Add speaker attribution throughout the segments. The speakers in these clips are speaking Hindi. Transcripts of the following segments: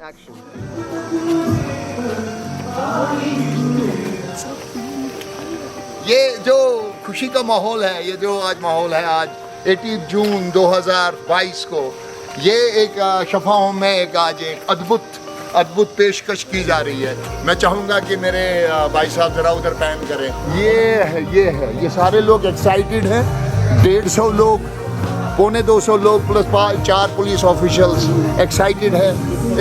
Speaker 1: Action.
Speaker 2: ये जो खुशी का माहौल है, ये जो आज माहौल है, आज 18 जून 2022 को ये एक शफा होम में एक आज एक अद्भुत पेशकश की जा रही है। मैं चाहूँगा कि मेरे भाई साहब ज़रा उधर पैन करें। ये सारे लोग एक्साइटेड हैं। 150 लोग, 250 लोग प्लस 4 पुलिस ऑफिशियल्स एक्साइटेड है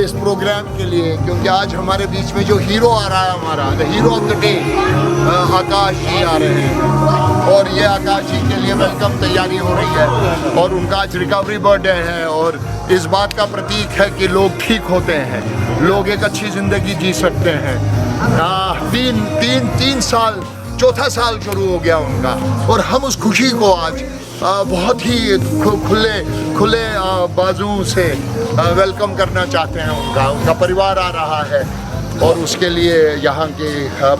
Speaker 2: इस प्रोग्राम के लिए, क्योंकि आज हमारे बीच में जो हीरो आ रहा है, हमारा the hero of the day Akash ji आ रहे हैं। और ये आकाश जी के लिए वेलकम तैयारी हो रही है और उनका आज रिकवरी बर्थडे है और इस बात का प्रतीक है कि लोग ठीक होते हैं, लोग एक अच्छी ज़िंदगी जी सकते हैं। तीन साल, चौथा साल शुरू हो गया उनका और हम उस खुशी को आज बहुत ही खुले बाजू से वेलकम करना चाहते हैं। उनका परिवार आ रहा है और उसके लिए यहाँ के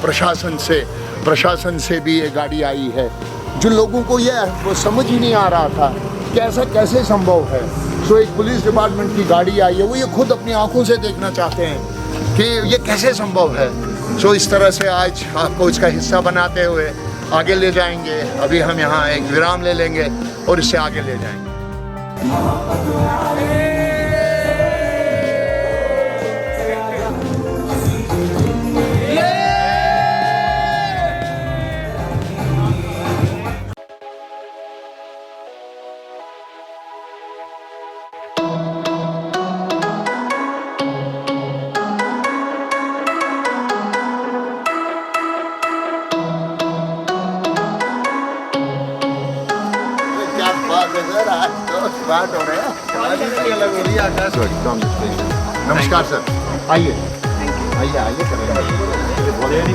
Speaker 2: प्रशासन से भी ये गाड़ी आई है। जो लोगों को यह समझ ही नहीं आ रहा था कि ऐसा कैसे संभव है, सो एक पुलिस डिपार्टमेंट की गाड़ी आई है, वो ये खुद अपनी आंखों से देखना चाहते हैं कि ये कैसे संभव है। सो इस तरह से आज आपको इसका हिस्सा बनाते हुए आगे ले जाएंगे। अभी हम यहाँ एक विराम ले लेंगे और इससे आगे ले जाएंगे। बात हो रहा है। नमस्कार सर, आइए करेंगे।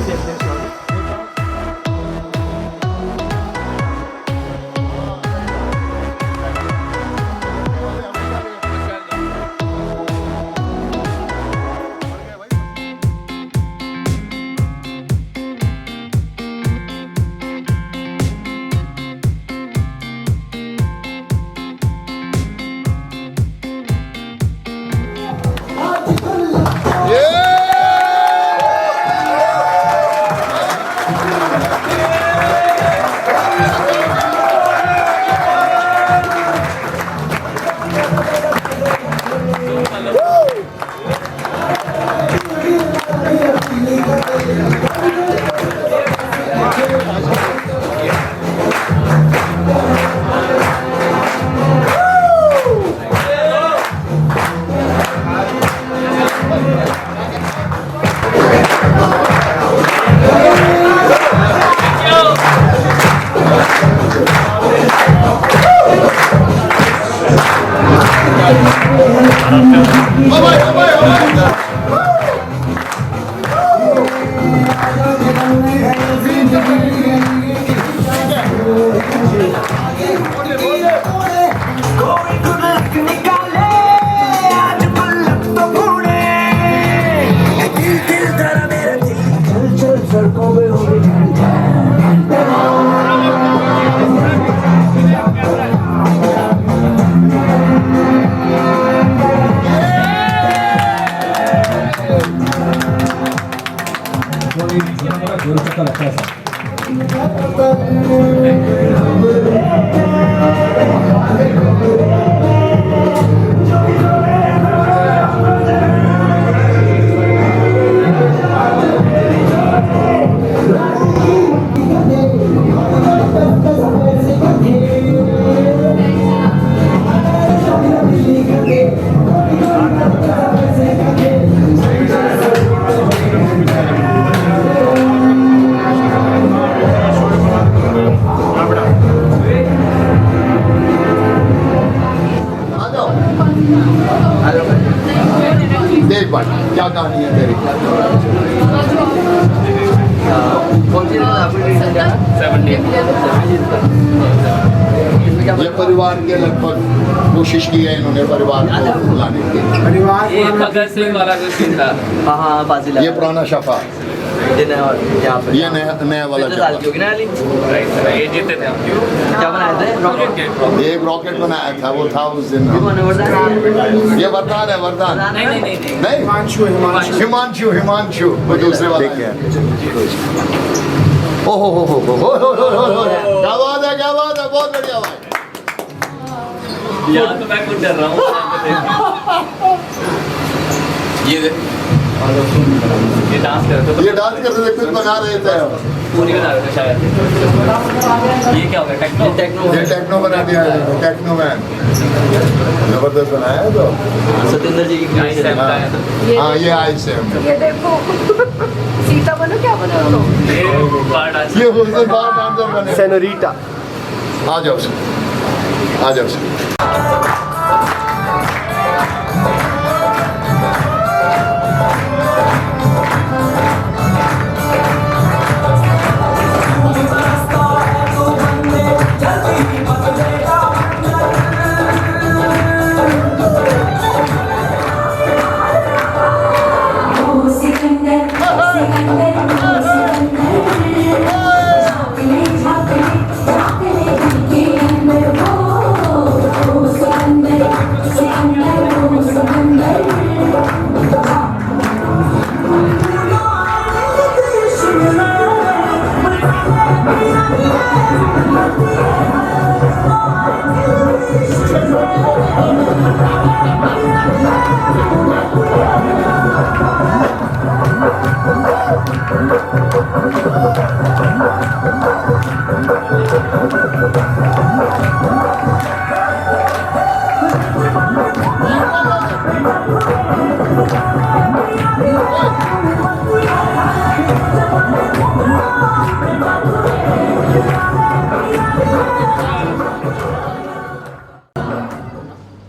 Speaker 2: क्या कहानी है तेरी? ये परिवार के लगभग कोशिश की है इन्होंने परिवार को बुलाने की।
Speaker 3: भगत सिंह वाला जो सीन था,
Speaker 2: ये पुराना शफा
Speaker 1: ये नया यहाँ पे
Speaker 2: ये नया वाला
Speaker 1: कितने साल की
Speaker 2: चप्पल।
Speaker 1: होगी ना अली?
Speaker 3: ये जीते थे आपके
Speaker 1: क्या बनाए थे? रॉकेट के
Speaker 2: ये एक रॉकेट बनाया था, वो था उस दिन। ये वरदान है, वरदान।
Speaker 3: नहीं नहीं नहीं नहीं
Speaker 2: नहीं, हिमांशु वो दूसरे वाला है। ओहो हो क्या बात है, क्या बात है, बहुत बढ़िया भाई।
Speaker 3: यहाँ तो मैं खुद डर रहा हूँ ये डांस कर रहे थे
Speaker 2: ये डांस करते थे, कुछ बना रहे थे।
Speaker 3: पूरी बना रहे थे शायद ये क्या हो गया टेक्नो
Speaker 2: ये टेक्नो बना दिया है, टेक्नो मैन जबरदस्त बनाया है। तो
Speaker 1: सत्येंद्र जी की creation है।
Speaker 2: हाँ, ये आई सेम,
Speaker 4: ये देखो सीता बनो क्या बनो तो
Speaker 3: ये कार्ड आज
Speaker 2: ये हुस्न बार डांसर बने।
Speaker 5: सेनोरिटा।
Speaker 2: आ जाओ सर, आ जाओ सर।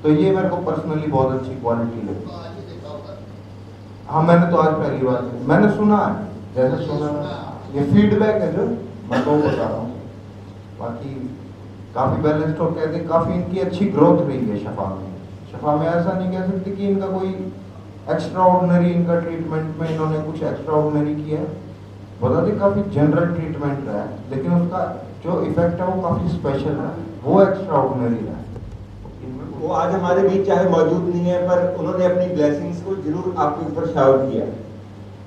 Speaker 6: तो ये मेरे को पर्सनली बहुत अच्छी क्वालिटी लगी। हाँ, मैंने तो आज पहली बार मैंने सुना है, जैसे सुना ये फीडबैक है जो मैं तो बता रहा हूँ। बाकी काफ़ी बैलेंस्ड और कहते काफ़ी इनकी अच्छी ग्रोथ रही है शफा में। शफा में ऐसा नहीं कह सकते कि इनका कोई एक्स्ट्रा ऑर्डिनरी, इनका ट्रीटमेंट में इन्होंने कुछ एक्स्ट्रा ऑर्डिनरी किया है। बताते काफ़ी जनरल ट्रीटमेंट रहा है, लेकिन उसका जो इफेक्ट है वो काफ़ी स्पेशल है, वो एक्स्ट्रा ऑर्डिनरी रहा है।
Speaker 7: वो आज हमारे बीच चाहे मौजूद नहीं है, पर उन्होंने अपनी ब्लेसिंग्स को जरूर आपके ऊपर शावर किया।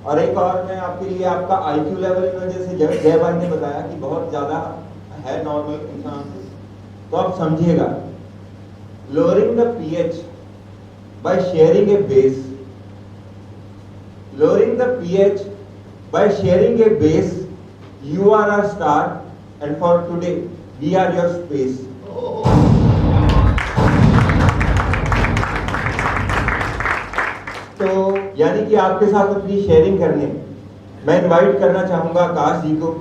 Speaker 7: और एक और मैं आपके लिए आपका आईक्यू लेवल में, जैसे जय भाई ने बताया कि बहुत ज़्यादा है नॉर्मल इंसान से, तो आप समझिएगा, lowering the pH by sharing A base, lowering the pH by sharing A base, you are our star and for today we are your space. तो यानी कि आपके साथ अपनी शेयरिंग करने मैं इनवाइट करना चाहूंगा आकाश जी को।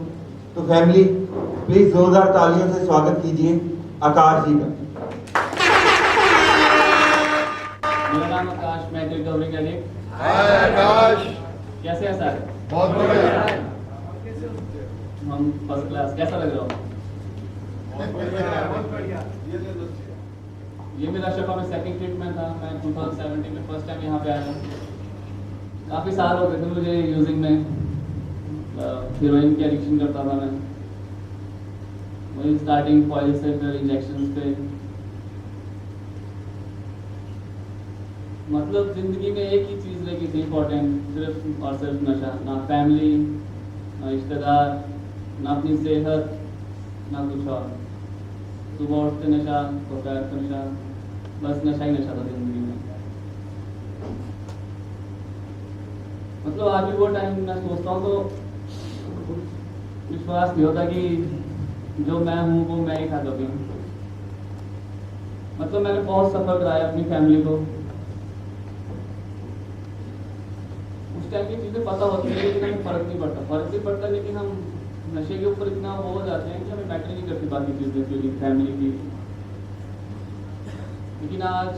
Speaker 7: तो फैमिली प्लीज जोरदार तालियों से स्वागत कीजिए आकाश जी का।
Speaker 3: मेरा नाम आकाश, मैं रिकवरिंग एडिक्ट।
Speaker 2: हाय आकाश,
Speaker 3: कैसे हैं सर?
Speaker 2: बहुत बढ़िया।
Speaker 3: हम फर्स्ट क्लास। कैसा लग रहा हूँ? ये मेरा शफा में सेकंड ट्रीटमेंट था। मैं 2017 में फर्स्ट टाइम यहाँ पे आया हूँ। काफ़ी साल हो गए थे मुझे यूजिंग में। हीरोइन की एडिक्शन करता था मैं। वही स्टार्टिंग फॉइल से फिर इंजेक्शंस पे। मतलब जिंदगी में एक ही चीज़ रही थी इम्पोर्टेंट, सिर्फ और सिर्फ नशा। ना फैमिली, ना रिश्तेदार, ना अपनी सेहत, ना कुछ और। सुबह उठते नशा, दोपहर को नशा, बस नशा ही नशा था जिंदगी में। मतलब आज भी वो टाइम मैं सोचता हूँ तो विश्वास नहीं होता कि जो मैं हूँ वो मैं ही था कभी। मतलब मैंने बहुत सफर कराया अपनी फैमिली को। उस टाइम की चीज़ें पता होती है लेकिन हमें फर्क नहीं पड़ता, लेकिन हम नशे के ऊपर इतना वो हो जाते हैं कि हमें मैटर नहीं करती बाकी चीज़ें जो फैमिली की। लेकिन आज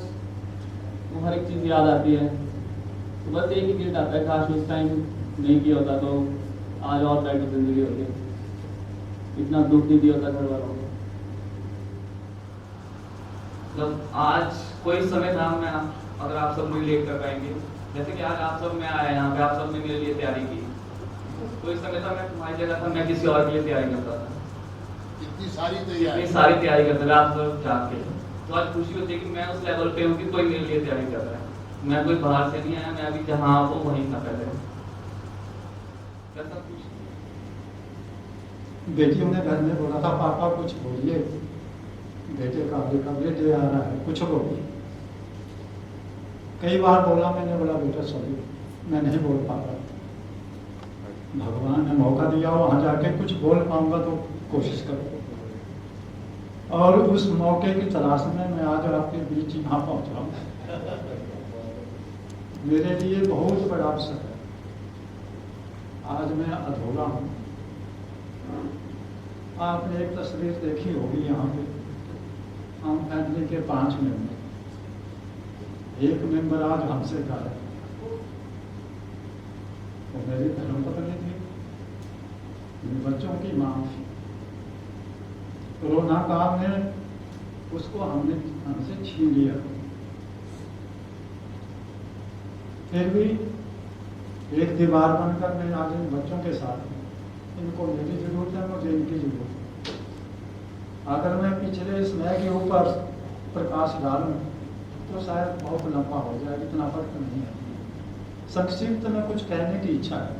Speaker 3: वो हर एक चीज़ याद आती है। तो बस एक ही गिल्ट आता है, काश उस टाइम नहीं किया होता तो आज और बेटर जिंदगी होती, इतना दुख नहीं दिया होता घर वालों को। मतलब आज कोई समय था, मैं अगर आप सब रिलेट कर पाएंगे, जैसे कि आज आप सब में आए यहाँ पे, आप सब ने मेरे लिए तैयारी की। तो इस समय था मैं तुम्हारी जगह था, मैं किसी और के लिए तैयारी करता था,
Speaker 2: इतनी सारी
Speaker 3: इतनी
Speaker 2: तैयारी।
Speaker 3: सारी तैयारी करता था रात भर जाग के। तो आज खुशी होती है कि मैं उस लेवल पे हूँ कि कोई मेरे लिए तैयारी कर रहा है, मैं कोई बाहर से नहीं आया, मैं अभी जहाँ वो वहीं था पहले। कैसा खुश?
Speaker 5: बेटियों ने घर में बोला था पापा कुछ बोलिए, बेटे का बर्थडे आ रहा है, कुछ बोलिए। कई बार बोला, मैंने बोला बेटा सॉरी मैं नहीं बोल पा रहा, भगवान ने मौका दिया, वहाँ जाके कुछ बोल पाऊंगा तो कोशिश करो। और उस मौके की तलाश में मैं आज आपके बीच यहाँ पहुँचा हूँ। मेरे लिए बहुत बड़ा अवसर है, आज मैं अधूरा हूँ। आपने एक तस्वीर देखी होगी यहाँ पे, हम फैमिली के 5 मेंबर, एक मेंबर आज हमसे गायब, वो मेरी धर्मपत्नी थी, मेरे बच्चों की माँ थी। कोरोना काल में उसको हमसे छीन लिया, फिर भी एक दीवार बनकर मैं आज इन बच्चों के साथ हूँ। इनको मेरी जरूरत है, मुझे इनकी जरूरत है। अगर मैं पिछले समय के ऊपर प्रकाश डालूं तो शायद बहुत लंबा हो जाए, इतना वक्त नहीं है। संक्षिप्त में कुछ कहने की इच्छा है।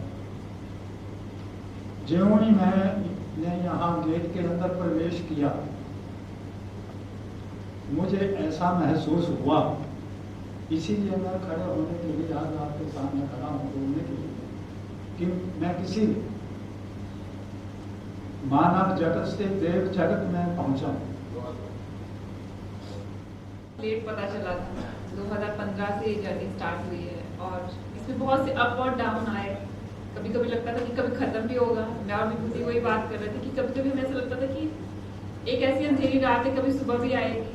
Speaker 5: ज्यों ही मैंने यहाँ गेट के अंदर प्रवेश किया, मुझे ऐसा महसूस हुआ, इसीलिए मैं खड़े होने के लिए आज आपके सामने खड़ा हूँ बोलने के लिए, कि मैं किसी मानव जगत से देव जगत में पहुंचा हूँ।
Speaker 4: लेट पता चला था, 2015 से ये जर्नी स्टार्ट हुई है और इसमें बहुत से अप और डाउन आए। कभी कभी लगता था कि कभी खत्म भी होगा। मैं और विभूति वही बात कर रहे थे कि कभी कभी हमें ऐसा लगता था कि एक ऐसी अंधेरी रात है, कभी सुबह भी आएगी।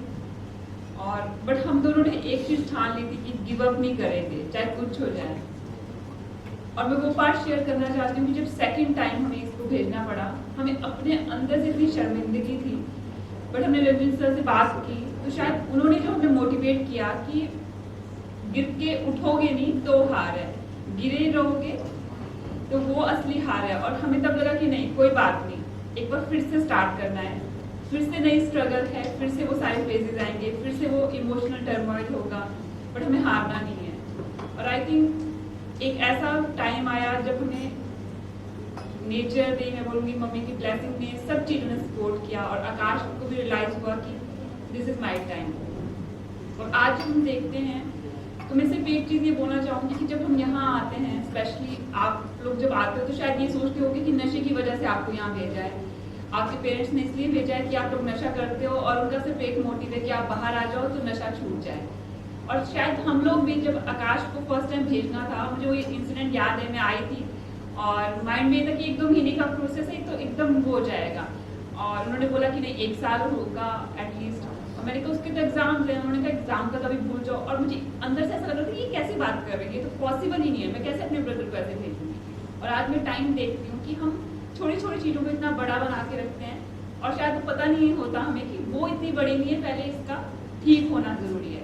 Speaker 4: और बट हम दोनों ने एक चीज ठान ली थी कि गिव अप नहीं करेंगे, चाहे कुछ हो जाए। और मैं वो पार्ट शेयर करना चाहती हूँ कि जब सेकंड टाइम हमें इसको भेजना पड़ा, हमें अपने अंदर से इतनी शर्मिंदगी थी, बट हमने रविंद्र सर से बात की तो शायद उन्होंने जो हमें मोटिवेट किया कि गिर के उठोगे नहीं तो हार है, गिरे रहोगे तो वो असली हार है। और हमें तब लगा कि नहीं कोई बात नहीं, एक बार फिर से स्टार्ट करना है, फिर से नई स्ट्रगल है, फिर से वो सारे फेजेस आएंगे, फिर से वो इमोशनल टर्मोइल होगा, बट हमें हारना नहीं है। और आई थिंक एक ऐसा टाइम आया जब हमें नेचर ने, मैं बोलूँगी मम्मी की ब्लेसिंग ने, सब चीज़ों ने सपोर्ट किया और आकाश को भी रियलाइज हुआ कि दिस इज माई टाइम। और आज हम देखते हैं तो मैं सिर्फ एक चीज़ ये बोलना चाहूँगी कि जब हम यहाँ आते हैं, स्पेशली आप लोग जब आते हो तो शायद ये सोचते होगे कि नशे की वजह से आपको यहाँ भेजा है, आपके पेरेंट्स ने इसलिए भेजा है कि आप लोग नशा करते हो और उनका सिर्फ एक मोटिव है कि आप बाहर आ जाओ तो नशा छूट जाए। और शायद हम लोग भी जब आकाश को फर्स्ट टाइम भेजना था, मुझे वो इंसिडेंट याद है, मैं आई थी और माइंड में था कि 1-2 महीने का प्रोसेस है तो एकदम हो जाएगा। और उन्होंने बोला कि नहीं 1 साल होगा एटलीस्ट। और मैंने कहा उसके तो एग्जाम थे, उन्होंने कहा एग्जाम का तो अभी भूल जाओ। और मुझे अंदर से ऐसा लग रहा था कि ये कैसी बात कर रही है, ये तो पॉसिबल ही नहीं है, मैं कैसे अपने ब्रदर को ऐसे भेजूंगी। और आज मैं टाइम देखती हूँ कि हम छोटी छोटी चीज़ों को इतना बड़ा बना के रखते हैं और शायद पता नहीं होता हमें कि वो इतनी बड़ी नहीं है, पहले इसका ठीक होना ज़रूरी है।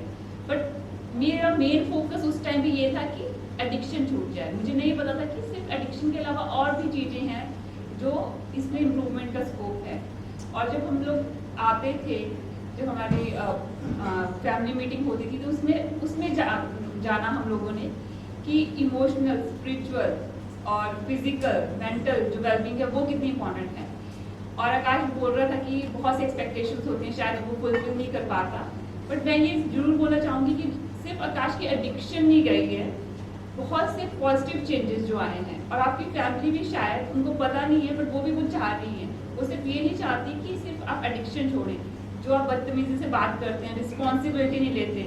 Speaker 4: बट मेरा मेन फोकस उस टाइम भी ये था कि एडिक्शन छूट जाए। मुझे नहीं पता था कि सिर्फ एडिक्शन के अलावा और भी चीज़ें हैं जो इसमें इम्प्रूवमेंट का स्कोप है। और जब हम लोग आते थे, जब हमारी फैमिली मीटिंग होती थी तो उसमें जाना हम लोगों ने कि इमोशनल, स्पिरिचुअल और फिजिकल, मेंटल जो वेलबींग है वो कितनी इंपॉर्टेंट है। और आकाश बोल रहा था कि बहुत से एक्सपेक्टेशंस होते हैं, शायद वो फुलफिल नहीं कर पाता। बट मैं ये जरूर बोलना चाहूँगी कि सिर्फ आकाश की एडिक्शन नहीं गई है, बहुत से पॉजिटिव चेंजेस जो आए हैं। और आपकी फैमिली भी शायद उनको पता नहीं है बट वो भी वो चाह रही है, वो सिर्फ ये नहीं चाहती कि सिर्फ आप एडिक्शन छोड़ें, जो आप बदतमीजी से बात करते हैं, रिस्पॉन्सिबिलिटी नहीं लेते,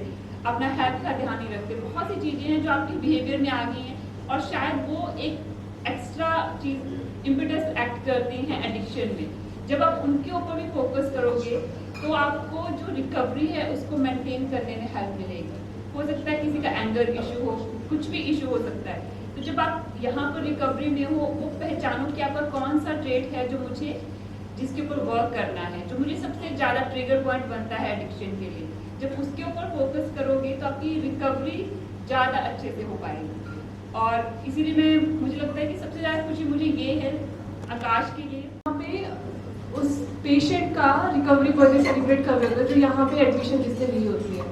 Speaker 4: अपना हेल्थ का ध्यान नहीं रखते, बहुत सी चीज़ें हैं जो आपके बिहेवियर में आ गई हैं और शायद वो एक एक्स्ट्रा चीज़ इम्पिटस एक्ट करती हैं एडिक्शन में। जब आप उनके ऊपर भी फोकस करोगे तो आपको जो रिकवरी है उसको मेंटेन करने में हेल्प मिलेगी। हो सकता है किसी का एंगर इशू हो, कुछ भी इशू हो सकता है। तो जब आप यहाँ पर रिकवरी में हो, वो पहचानो कि आपका कौन सा ट्रेट है जो मुझे, जिसके ऊपर वर्क करना है, जो मुझे सबसे ज़्यादा ट्रिगर पॉइंट बनता है एडिक्शन के लिए। जब उसके ऊपर फोकस करोगे तो आपकी रिकवरी ज़्यादा अच्छे से हो पाएगी। और इसीलिए मैं मुझे लगता है कि सबसे ज़्यादा खुशी मुझे ये है आकाश के लिए। यहाँ पे उस पेशेंट का रिकवरी बर्थडे सेलिब्रेट कर रहे थे जो यहाँ पे एडमिशन जिससे ली होती है,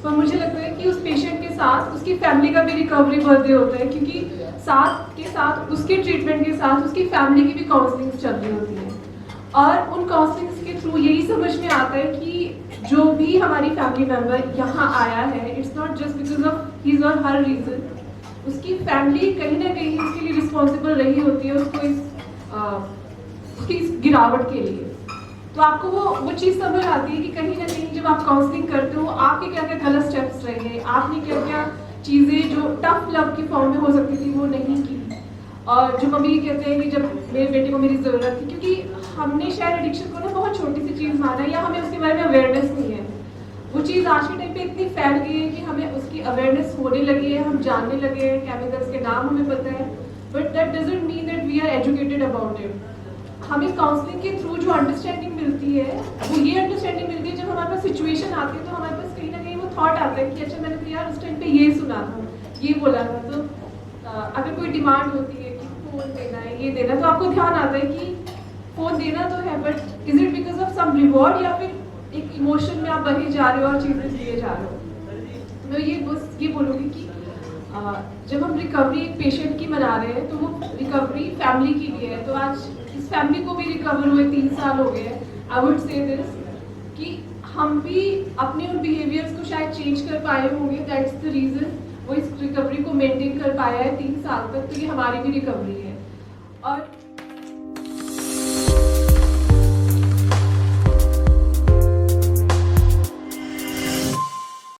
Speaker 4: पर मुझे लगता है कि उस पेशेंट के साथ उसकी फैमिली का भी रिकवरी बर्थडे होता है, क्योंकि साथ के साथ उसके ट्रीटमेंट के साथ उसकी फैमिली की भी काउंसलिंग चल रही होती है। और उन काउंसलिंग्स के थ्रू यही समझ में आता है कि जो भी हमारी फैमिली मेम्बर यहाँ आया है, it's not just because of his और हर रीजन, उसकी फैमिली कहीं ना कहीं उसके लिए रिस्पॉन्सिबल रही होती है उसकी इस गिरावट के लिए। तो आपको वो चीज़ समझ आती है कि कहीं ना कहीं जब आप काउंसलिंग करते हो आपके क्या क्या गलत स्टेप्स रहे, आपने क्या क्या चीज़ें जो टफ लव की फॉर्म में हो सकती थी वो नहीं की। और जो मम्मी कहते हैं कि जब मेरे बेटे को मेरी ज़रूरत थी, क्योंकि हमने शायद एडिक्शन को ना बहुत छोटी सी चीज़ माना है या हमें उसके बारे में अवेयरनेस नहीं है। वो चीज़ आज के टाइम पे इतनी फैल गई है कि हमें उसकी अवेयरनेस होने लगी है, हम जानने लगे हैं, केमिकल्स के नाम हमें पता है, but that doesn't mean that we are educated about it. हमें काउंसलिंग के थ्रू जो अंडरस्टैंडिंग मिलती है वो ये अंडरस्टैंडिंग मिलती है जब हमारे पास सिचुएशन आती है तो हमारे पास कहीं ना कहीं वो थॉट आता है कि अच्छा मैंने तो यार उस टाइम पे ये सुना था, ये बोला था। तो अगर कोई डिमांड होती है कि फ़ोन देना है, ये देना, तो आपको ध्यान आता है कि फ़ोन देना तो है, but is it because of some reward या फिर एक इमोशन में आप बहे जा रहे हो और चीज़ें दिए जा रहे हो। मैं ये बस ये बोलूँगी कि जब हम रिकवरी एक पेशेंट की मना रहे हैं तो वो रिकवरी फैमिली की भी है। तो आज इस फैमिली को भी रिकवर हुए 3 साल हो गए। आई वुड से दिस कि हम भी अपने उन बिहेवियर्स को शायद चेंज कर पाए होंगे, दैट्स द रीज़न वो इस रिकवरी को मेंटेन कर पाया है 3 साल तक। तो ये हमारी भी रिकवरी है। और